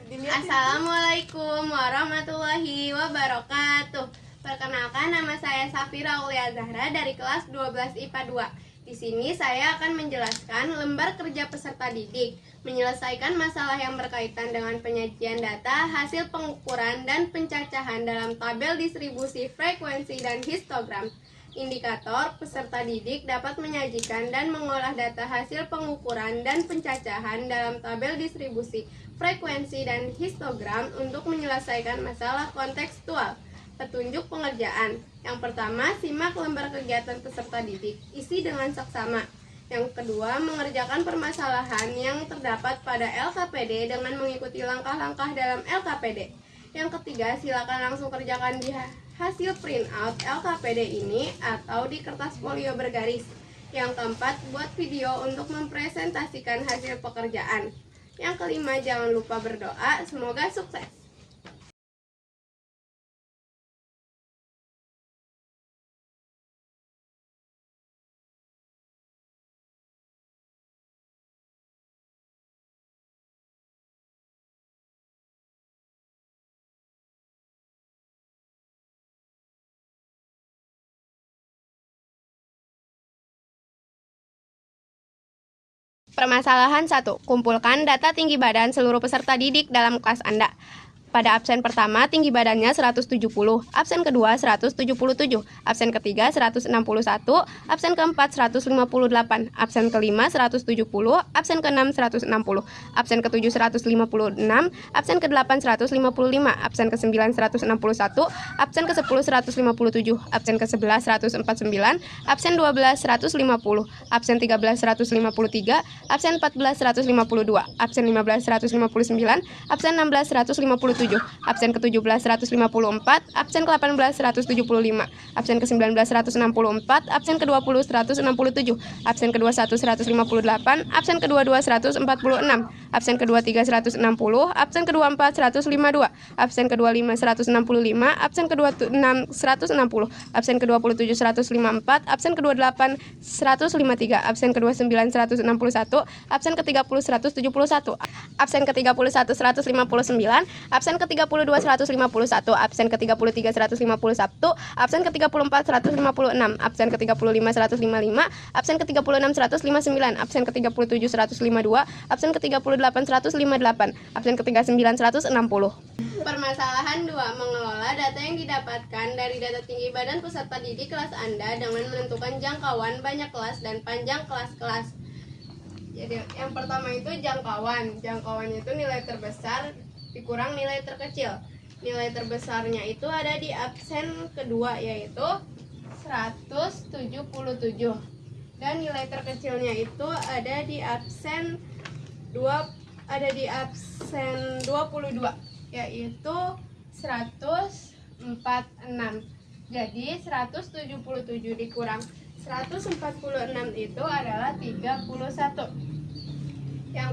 Assalamualaikum warahmatullahi wabarakatuh. Perkenalkan, nama saya Safira Aulia Zahra dari kelas 12 IPA 2. Di sini saya akan menjelaskan lembar kerja peserta didik, menyelesaikan masalah yang berkaitan dengan penyajian data, hasil pengukuran dan pencacahan dalam tabel distribusi frekuensi dan histogram. Indikator peserta didik dapat menyajikan dan mengolah data hasil pengukuran dan pencacahan dalam tabel distribusi frekuensi dan histogram untuk menyelesaikan masalah kontekstual. Petunjuk pengerjaan. Yang pertama, simak lembar kegiatan peserta didik, isi dengan saksama. Yang kedua, mengerjakan permasalahan yang terdapat pada LKPD dengan mengikuti langkah-langkah dalam LKPD. Yang ketiga, silakan langsung kerjakan di hasil printout LKPD ini atau di kertas folio bergaris. Yang keempat, buat video untuk mempresentasikan hasil pekerjaan. Yang kelima, jangan lupa berdoa, semoga sukses. Permasalahan 1. Kumpulkan data tinggi badan seluruh peserta didik dalam kelas Anda. Pada absen pertama, tinggi badannya 170, absen kedua 177, absen ketiga 161, absen keempat 158, absen kelima 170, absen keenam 160, absen ketujuh 156, absen kedelapan 155, absen kesembilan 161, absen ke-10 157, absen ke-11 149, absen 12 150, absen 13 153, absen 14 152, absen 15 159, absen 16 157, absen ke-17 154, absen ke-18 175, absen ke-19 164, absen ke-20 167, absen ke-21 158, absen ke-22 146, absen ke-23 160, absen ke-24 152, absen ke-25 165, absen ke-26 160, absen ke-27 154, absen ke-28 153, absen ke-29 161, absen ke-30 171, absen ke-31 159, absen ke-32 151, absen ke-33 151, absen ke-34 156, absen ke-35 155, absen ke-36 159, absen ke-37 152, absen ke-38 158, absen ke-39 160. Permasalahan 2. Mengelola data yang didapatkan dari data tinggi badan peserta didik kelas Anda dengan menentukan jangkauan banyak kelas dan panjang kelas-kelas. Jadi yang pertama itu jangkauan. Jangkauannya itu nilai terbesar dikurang nilai terkecil. Nilai terbesarnya itu ada di absen kedua yaitu 177 dan nilai terkecilnya itu ada di absen 22 yaitu 146. Jadi 177 dikurang 146 itu adalah 31. Yang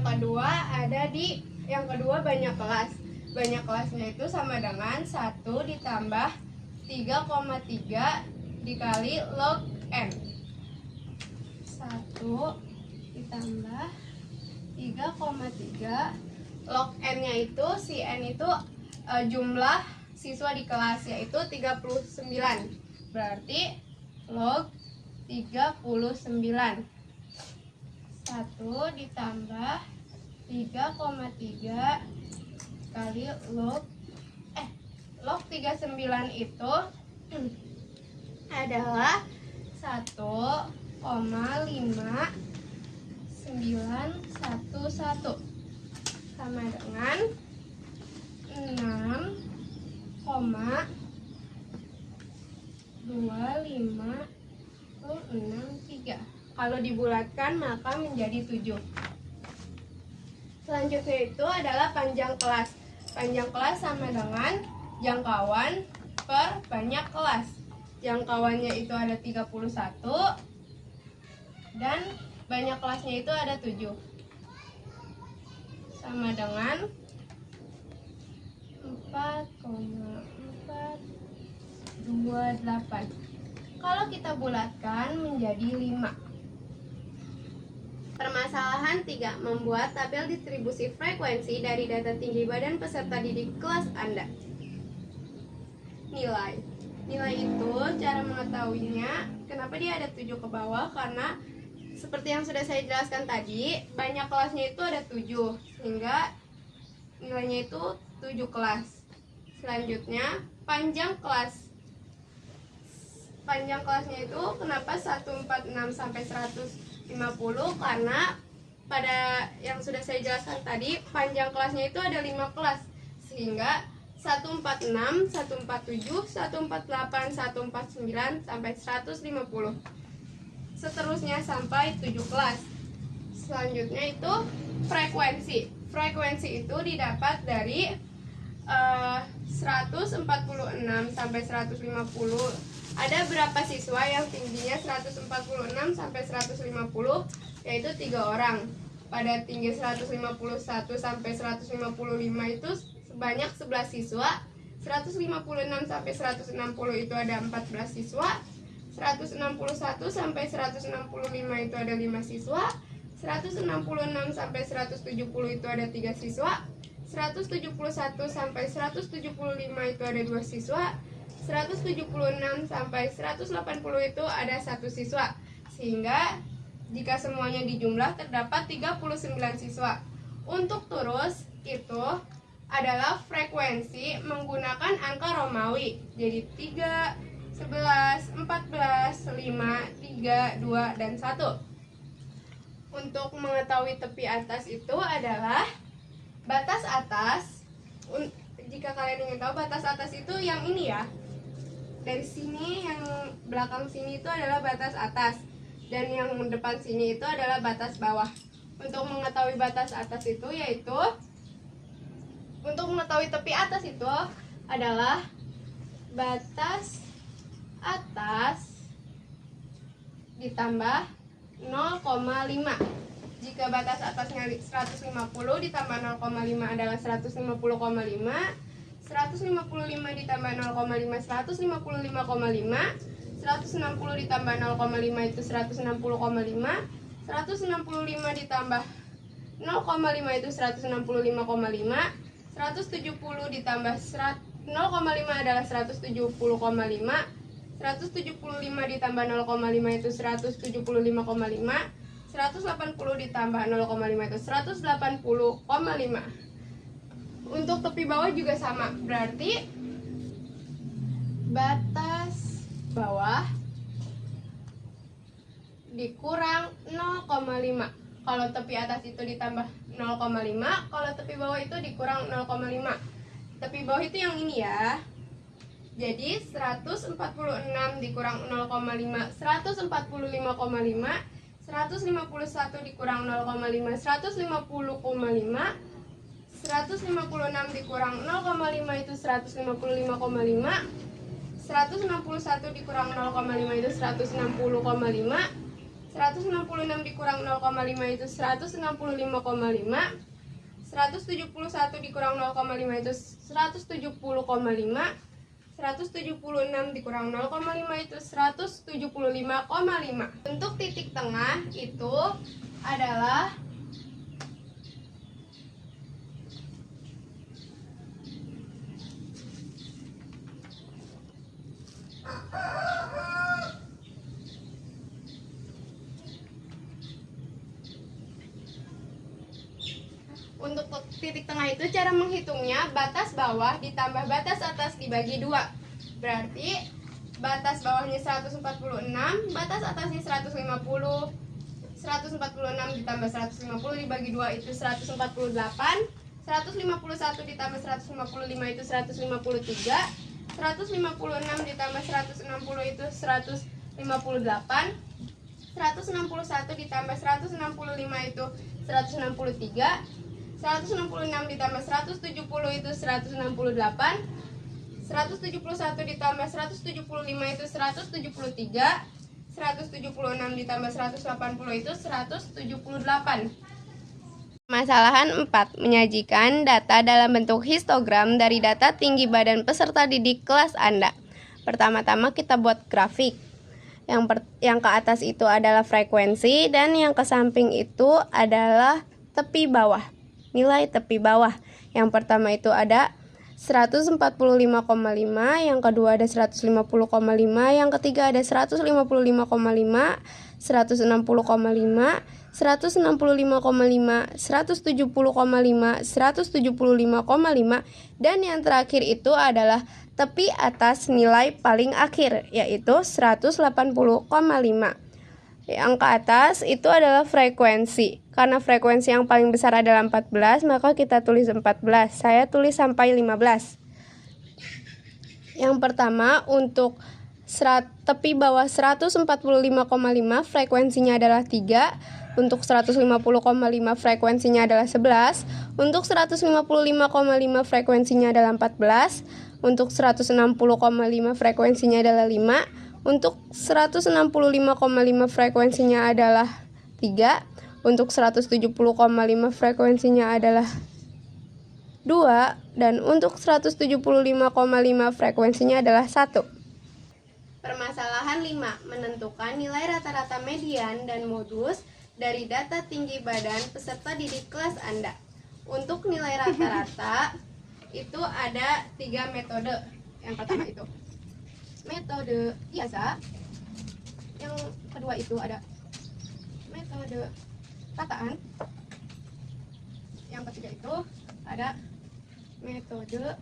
kedua banyak kelas. Banyak kelasnya itu sama dengan 1 ditambah 3,3 dikali log n. 1 ditambah 3,3 log n-nya itu, si n itu jumlah siswa di kelas yaitu 39. Berarti log 39. 1 ditambah 3,3 kali log 39 itu adalah 1,5911 sama dengan 6,25063. Kalau dibulatkan maka menjadi 7. Selanjutnya itu adalah panjang kelas. Panjang kelas sama dengan jangkauan per banyak kelas. Jangkauannya itu ada 31 dan banyak kelasnya itu ada 7. Sama dengan 4,428. Kalau kita bulatkan menjadi 5. Permasalahan 3. Membuat tabel distribusi frekuensi dari data tinggi badan peserta didik kelas Anda. Nilai itu cara mengetahuinya. Kenapa dia ada 7 ke bawah? Karena seperti yang sudah saya jelaskan tadi, banyak kelasnya itu ada 7, sehingga nilainya itu 7 kelas. Selanjutnya, panjang kelasnya itu kenapa 146 sampai 150? Karena pada yang sudah saya jelaskan tadi, panjang kelasnya itu ada 5 kelas, sehingga 146, 147, 148, 149 sampai 150. Seterusnya sampai 7 kelas. Selanjutnya itu frekuensi. Frekuensi itu didapat dari 146 sampai 150. Ada berapa siswa yang tingginya 146 sampai 150? Yaitu 3 orang. Pada tinggi 151 sampai 155 itu sebanyak 11 siswa. 156 sampai 160 itu ada 14 siswa. 161 sampai 165 itu ada 5 siswa. 166 sampai 170 itu ada 3 siswa. 171 sampai 175 itu ada 2 siswa. 176 sampai 180 itu ada 1 siswa. Sehingga jika semuanya dijumlah terdapat 39 siswa. Untuk turus itu adalah frekuensi menggunakan angka Romawi. Jadi 3, 11, 14, 5, 3, 2, dan 1. Untuk mengetahui tepi atas itu adalah batas atas. Jika kalian ingin tahu, batas atas itu yang ini ya. Dari sini, yang belakang sini itu adalah batas atas, dan yang depan sini itu adalah batas bawah. Untuk mengetahui batas atas itu yaitu, untuk mengetahui tepi atas itu adalah batas atas ditambah 0,5. Jika batas atasnya 150 ditambah 0,5 adalah 150,5. 155 ditambah 0,5 155,5. 160 ditambah 0,5 itu 160,5. 165 ditambah 0,5 itu 165,5. 170 ditambah 0,5 adalah 170,5. 175 ditambah 0,5 itu 175,5. 180 ditambah 0,5 itu 180,5. Untuk tepi bawah juga sama, berarti batas bawah dikurang 0,5. Kalau tepi atas itu ditambah 0,5, kalau tepi bawah itu dikurang 0,5. Tepi bawah itu yang ini ya. Jadi 146 dikurang 0,5, 145,5. 151 dikurang 0,5, 150,5. 156 dikurang 0,5 itu 155,5. 161 dikurang 0,5 itu 160,5. 166 dikurang 0,5 itu 165,5. 171 dikurang 0,5 itu 170,5. 176 dikurang 0,5 itu 175,5. Untuk titik tengah itu adalah untuk titik tengah itu cara menghitungnya batas bawah ditambah batas atas dibagi 2. Berarti batas bawahnya 146, batas atasnya 150. 146 ditambah 150 dibagi 2 itu 148. 151 ditambah 155 itu 153. 156 ditambah 160 itu 158. 161 ditambah 165 itu 163. 166 ditambah 170 itu 168. 171 ditambah 175 itu 173. 176 ditambah 180 itu 178. Masalahan 4. Menyajikan data dalam bentuk histogram dari data tinggi badan peserta didik kelas Anda. Pertama-tama kita buat grafik. Yang ke atas itu adalah frekuensi dan yang ke samping itu adalah tepi bawah. Nilai tepi bawah. Yang pertama itu ada 145,5, yang kedua ada 150,5, yang ketiga ada 155,5, 160,5, 165,5, 170,5, 175,5, dan yang terakhir itu adalah tepi atas nilai paling akhir, yaitu 180,5. Yang ke atas itu adalah frekuensi. Karena frekuensi yang paling besar adalah 14, maka kita tulis 14. Saya tulis sampai 15. Yang pertama, untuk tepi bawah 145,5 frekuensinya adalah 3. Untuk 150,5 frekuensinya adalah 11. Untuk 155,5 frekuensinya adalah 14. Untuk 160,5 frekuensinya adalah 5. Untuk 165,5 frekuensinya adalah 3. Untuk 170,5 frekuensinya adalah 2. Dan untuk 175,5 frekuensinya adalah 1. Permasalahan 5. Menentukan nilai rata-rata median dan modus dari data tinggi badan peserta didik kelas Anda. Untuk nilai rata-rata itu ada 3 metode. Yang pertama itu metode biasa. Yang kedua itu ada metode rataan. Yang ketiga itu ada metode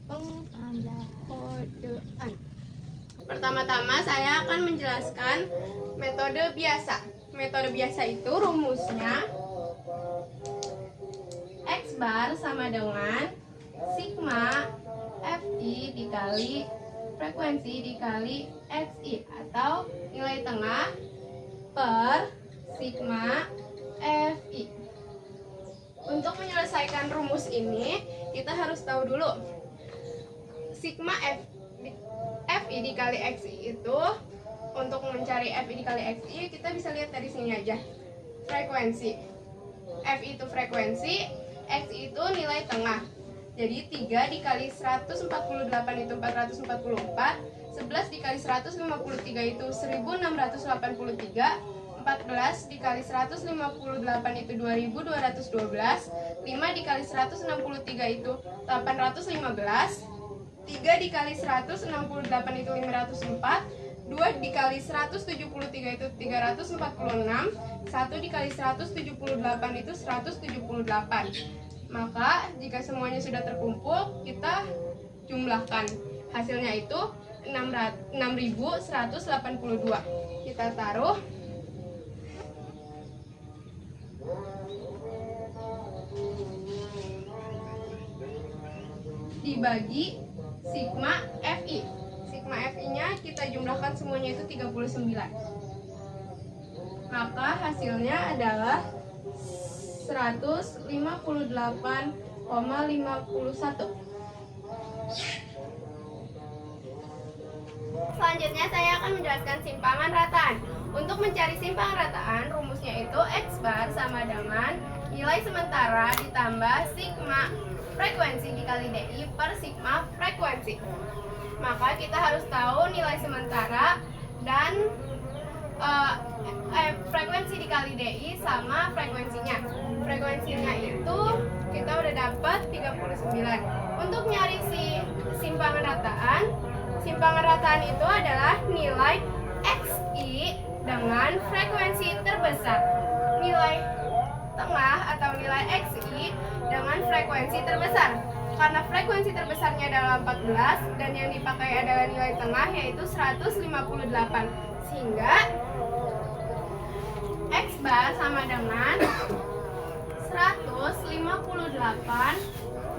pengkodean. Pertama-tama saya akan menjelaskan metode biasa. Metode biasa itu rumusnya X bar sama dengan sigma Fi dikali frekuensi dikali Xi, atau nilai tengah per sigma Fi. Untuk menyelesaikan rumus ini, kita harus tahu dulu sigma Fi dikali Xi itu. Untuk mencari Fi dikali Xi, kita bisa lihat dari sini aja. Frekuensi. Fi itu frekuensi, Xi itu nilai tengah. Jadi 3 dikali 148 itu 444, 11 dikali 153 itu 1683, 14 dikali 158 itu 2212, 5 dikali 163 itu 815, 3 dikali 168 itu 504, 2 dikali 173 itu 346, 1 dikali 178 itu 178. Maka jika semuanya sudah terkumpul, kita jumlahkan. Hasilnya itu 6182. Kita taruh. Dibagi sigma Fi. Sigma Fi-nya kita jumlahkan semuanya itu 39. Maka hasilnya adalah 158,51. Selanjutnya saya akan menjelaskan simpangan rataan. Untuk mencari simpangan rataan, rumusnya itu X bar sama dengan nilai sementara ditambah sigma frekuensi dikali DI per sigma frekuensi. Maka kita harus tahu nilai sementara dan frekuensi dikali DI sama frekuensinya. Frekuensinya itu kita udah dapat 39. Untuk nyari simpangan rataan itu adalah nilai Xi dengan frekuensi terbesar. Nilai tengah atau nilai Xi dengan frekuensi terbesar. Karena frekuensi terbesarnya adalah 14 dan yang dipakai adalah nilai tengah yaitu 158. Sehingga X bar sama dengan 158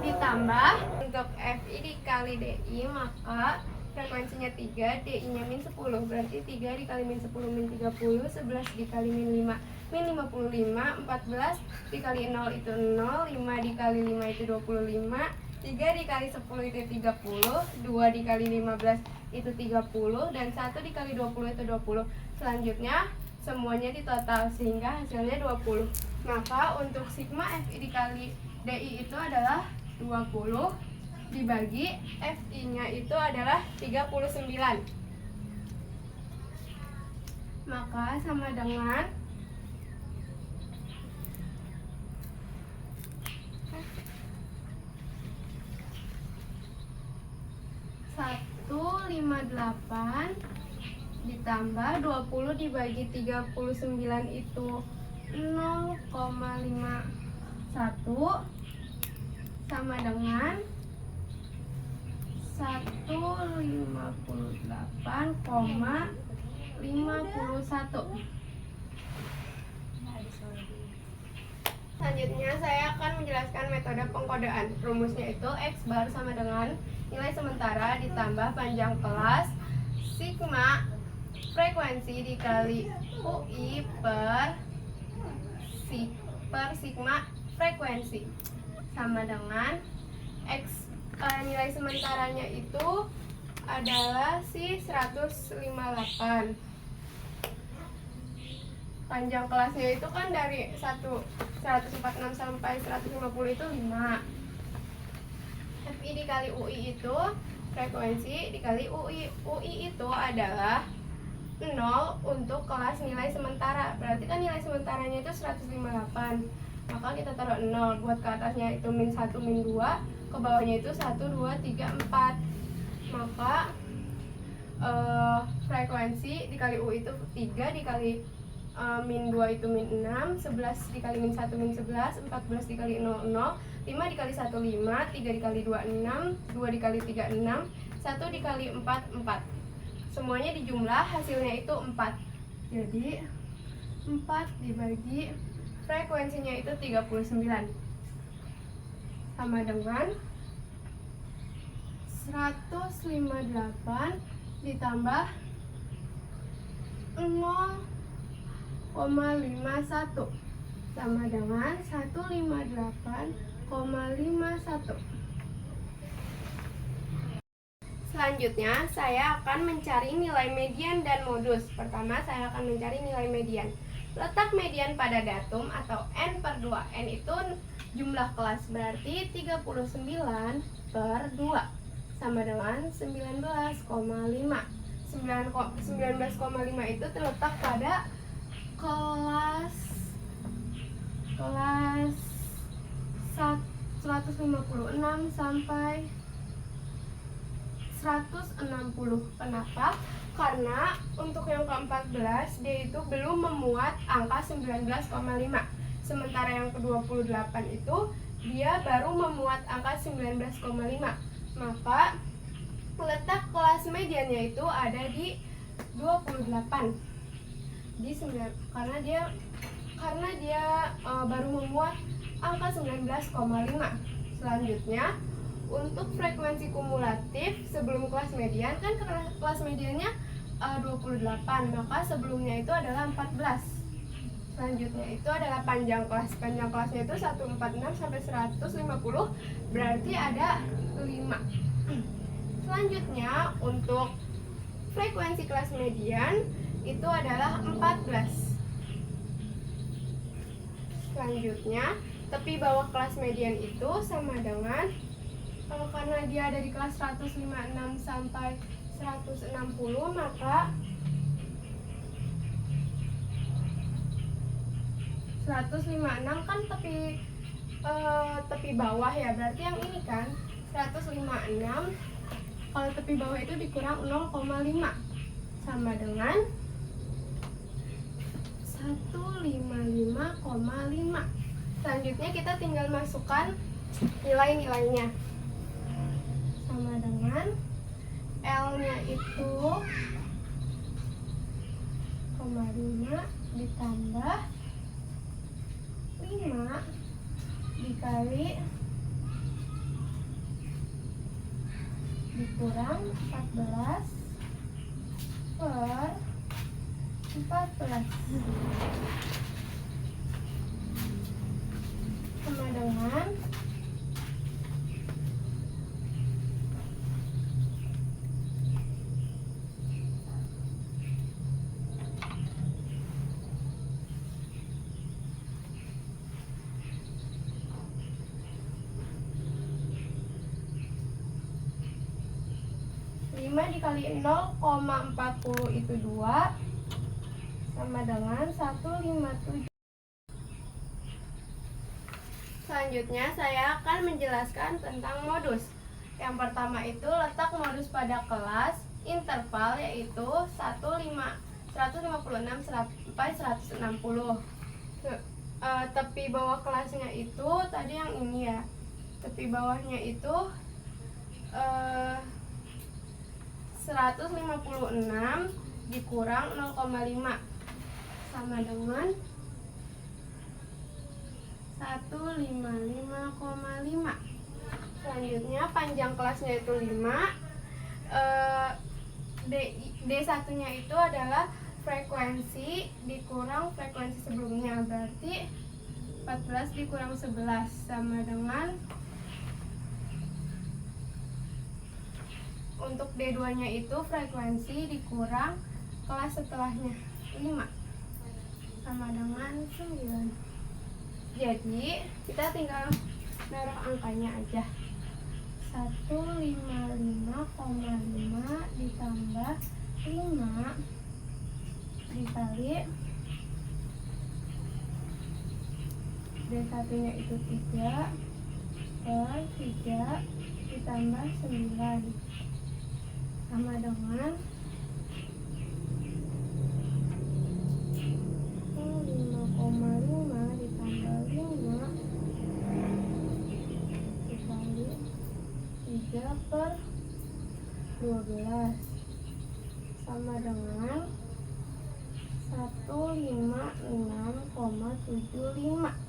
ditambah untuk Fi dikali DI, maka frekuensinya 3, DI-nya min 10, berarti 3 dikali min 10 min 30, 11 dikali min 5 min 55, 14 dikali 0 itu 0, 5 dikali 5 itu 25, 3 dikali 10 itu 30, 2 dikali 15 itu 30, dan 1 dikali 20 itu 20. Selanjutnya semuanya ditotal sehingga hasilnya 20. Maka untuk sigma Fi dikali DI itu adalah 20 dibagi Fi-nya itu adalah 39. maka sama dengan 158 ditambah 20 dibagi 39 itu 0,51 sama dengan 158,51. Selanjutnya saya akan menjelaskan metode pengkodean. Rumusnya itu X bar sama dengan nilai sementara ditambah panjang kelas sigma frekuensi dikali UI per sigma frekuensi sama dengan X, nilai sementaranya itu adalah si 158. Panjang kelasnya itu kan dari 146 sampai 150 itu 5. FI dikali UI itu frekuensi dikali UI. UI itu adalah 0 untuk kelas nilai sementara. Berarti kan nilai sementaranya itu 158. Maka kita taruh 0. Buat ke atasnya itu min 1, min 2. Ke bawahnya itu 1, 2, 3, 4. Maka frekuensi dikali UI itu 3 dikali min 2 itu min 6, 11 dikali min 1 min 11, 14 dikali 0, 0, 5 dikali 1 5, 3 dikali 2 6, 2 dikali 3 6, 1 dikali 4 4. Semuanya dijumlah hasilnya itu 4. Jadi 4 dibagi frekuensinya itu 39 sama dengan 158 ditambah 0,51 sama dengan 158,51. Selanjutnya saya akan mencari nilai median dan modus. Pertama saya akan mencari nilai median. Letak median pada datum atau N/2. N itu jumlah kelas, berarti 39 per 2 sama dengan 19,5. 19,5 itu terletak pada kelas 156 sampai 160. Kenapa? Karena untuk yang ke-14 dia itu belum memuat angka 19,5. Sementara yang ke-28 itu dia baru memuat angka 19,5. Maka letak kelas mediannya itu ada di 28. Di 9 karena dia baru memuat angka 19,5. Selanjutnya untuk frekuensi kumulatif sebelum kelas median kan kelas mediannya 28, maka sebelumnya itu adalah 14. Selanjutnya itu adalah panjang kelas. Panjang kelasnya itu 146 sampai 150, berarti ada 5. Selanjutnya untuk frekuensi kelas median itu adalah 14. Selanjutnya tepi bawah kelas median itu sama dengan karena dia ada di kelas 156 sampai 160, maka 156 kan tepi bawah ya, berarti yang ini kan 156. Kalau tepi bawah itu dikurang 0,5 sama dengan 155,5. Selanjutnya kita tinggal masukkan nilai-nilainya. Sama dengan L-nya itu 0,5 ditambah 5 dikali dikurang 14 per 14 sama dengan 5 dikali 0,40 itu 2, sama dengan 157. Selanjutnya saya akan menjelaskan tentang modus. Yang pertama itu letak modus pada kelas interval, yaitu 156 sampai 160. Tepi bawah kelasnya itu tadi yang ini ya. Tepi bawahnya itu 156 dikurang 0,5 sama dengan 155,5. Selanjutnya panjang kelasnya itu 5. D1 nya itu adalah frekuensi dikurang frekuensi sebelumnya, berarti 14 dikurang 11 sama dengan, untuk D2 nya itu frekuensi dikurang kelas setelahnya 5 sama dengan 9. Jadi kita tinggal naruh angkanya aja. 155,5 ditambah 5 dikali D1 nya itu 3 per 3 ditambah 9 sama dengan 5,5 ditambah 5 dikali 3 per 12 sama dengan 156,75.